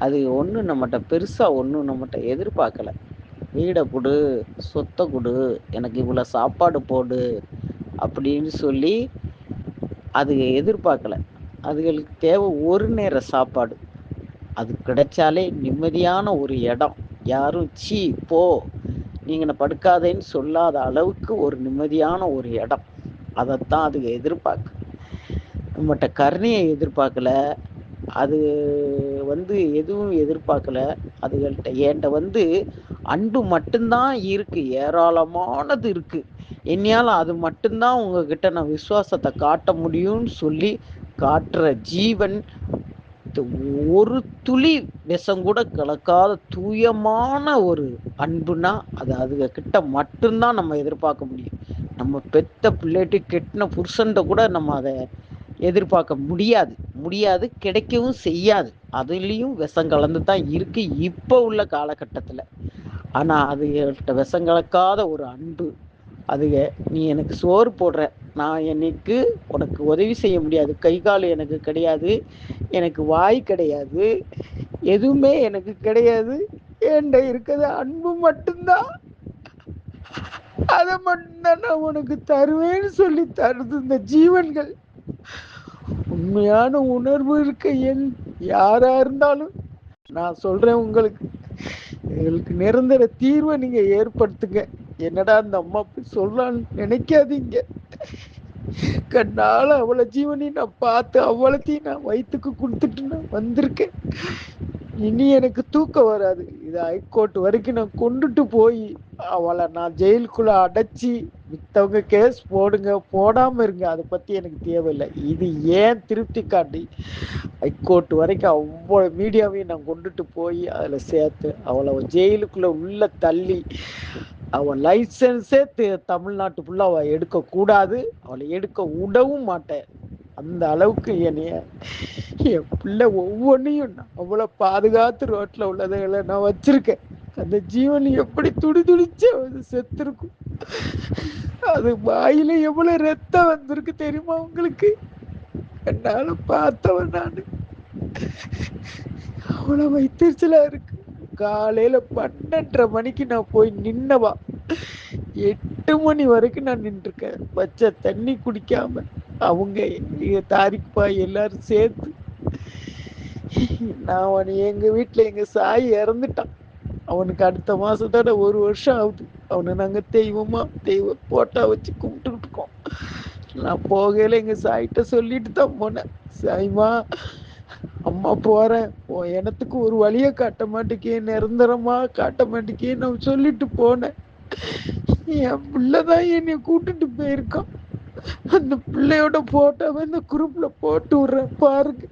அது ஒண்ணும் நம்மட்ட பெருசா ஒண்ணும் நம்மட்ட எதிர்பார்க்கல. "வீட குடு, சொத்த குடு, எனக்கு இவ்வளோ சாப்பாடு போடு" அப்படின்னு சொல்லி அதுக எதிர்பார்க்கல. அதுகளுக்கு தேவை ஒரு நேர சாப்பாடு. அது கிடைச்சாலே நிம்மதியான ஒரு இடம். யாரும் "ச்சீ போ, நீ இங்கன படுக்காதேன்னு" சொல்லாத அளவுக்கு ஒரு நிம்மதியான ஒரு இடம். அதத்தான் அதுக எதிர்பார்க்குது. நம்மட்ட கருணைய எதிர்பார்க்கல. அது எதுவும் எதிர்பார்க்கல. அதுகள்ட்ட என்ட்ட அன்பு மட்டும்தான் இருக்கு. ஏராளமானது இருக்கு. என்னையால அது மட்டும்தான் உங்ககிட்ட நான் விசுவாசத்த காட்ட முடியும்னு சொல்லி காட்டுற ஜீவன், ஒரு துளி விஷம் கூட கலக்காத தூயமான ஒரு அன்புனா, அது அதுக கிட்ட மட்டும்தான் நம்ம எதிர்பார்க்க முடியும். நம்ம பெத்த பிள்ளைட்ட, கெட்டுன புருஷன்ட்ட கூட நம்ம அத எதிர்பார்க்க முடியாது. முடியாது, கிடைக்கவும் செய்யாது. அதுலயும் விஷம் கலந்து தான் இருக்கு, இப்ப உள்ள காலகட்டத்துல. ஆனா அதுகள்ட்ட விஷம் கலக்காத ஒரு அன்பு. அதுக "நீ எனக்கு சோறு போடுற, நான் என்னைக்கு உனக்கு உதவி செய்ய முடியாது. கை, கால் எனக்கு கிடையாது. எனக்கு வாய் கிடையாது. எதுவுமே எனக்கு கிடையாது. என்ட்ட இருக்கிறது அன்பு மட்டும்தான். அத மட்டும்தான் நான் உனக்கு தருவேன்னு சொல்லி தருது இந்த ஜீவன்கள். உண்மையான உணர்வு இருக்க யாரா இருந்தாலும் நான் சொல்றேன் உங்களுக்கு, எங்களுக்கு நிரந்தர தீர்வை நீங்க ஏற்படுத்துங்க. என்னடா இந்த அம்மா அப்படி சொல்லலான்னு நினைக்காதீங்க. கண்ணால அவளை ஜீவனையும் நான் பார்த்து அவ்வளத்தையும் நான் வயிற்றுக்கு கொடுத்துட்டு நான் வந்திருக்கேன். இனி எனக்கு தூக்கம் வராது. இது ஹைகோர்ட் வரைக்கும் நான் கொண்டுட்டு போய் அவளை நான் ஜெயிலுக்குள்ள அடைச்சி, மித்தவங்க கேஸ் போடுங்க, போடாம இருங்க, அதை பத்தி எனக்கு தேவையில்லை. இது ஏன் திருப்திக்காண்டி ஹைகோர்ட் வரைக்கும் அவ்வளோ மீடியாவையும் நான் கொண்டுட்டு போய் அதில் சேர்த்து அவளை ஜெயிலுக்குள்ள உள்ள தள்ளி, அவள் லைசன்ஸே தமிழ்நாட்டு ஃபுல்லாக அவள் எடுக்கக்கூடாது, அவளை எடுக்க விடவும் மாட்டேன். அந்த அளவுக்கு என் பிள்ளை ஒவ்வொன்றையும் நான் அவ்வளோ பாதுகாத்து ரோட்டில் உள்ளதுகளை நான் வச்சிருக்கேன். அந்த ஜீவன் எப்படி துடி துடிச்சு அது செத்துருக்கும். அது வாயில எவ்வளவு ரத்தம் வந்திருக்கு தெரியுமா உங்களுக்கு? என்னால பார்த்தவன் நான். அவ்வளவு வைத்தறிச்சலா இருக்கு. காலையில 12:30 மணிக்கு நான் போய் நின்னவா 8 மணி வரைக்கும் நான் நின்றுருக்கேன். வச்ச தண்ணி குடிக்காம. அவங்க தாரிக்குப்பா எல்லாரும் சேர்த்து நான் எங்க வீட்டுல எங்க சாய் இறந்துட்டான். அவனுக்கு அடுத்த மாசத்தோட 1 வருஷம் ஆகுது. அவனை நாங்க தெய்வ போட்டா வச்சு கும்பிட்டுக்கிட்டு இருக்கோம். நான் போகையில எங்க சாய்கிட்ட சொல்லிட்டு தான் போனேன். சாய்மா, அம்மா போறேன், உன் எனத்துக்கு ஒரு வழிய காட்ட மாட்டேக்கே, நிரந்தரமா காட்ட மாட்டேக்கே நான் சொல்லிட்டு போனேன். என் பிள்ளைதான் என்னை கூட்டிட்டு போயிருக்கான். அந்த பிள்ளையோட போட்டோவை இந்த குரூப்ல போட்டு விடுறேன் பாருங்க.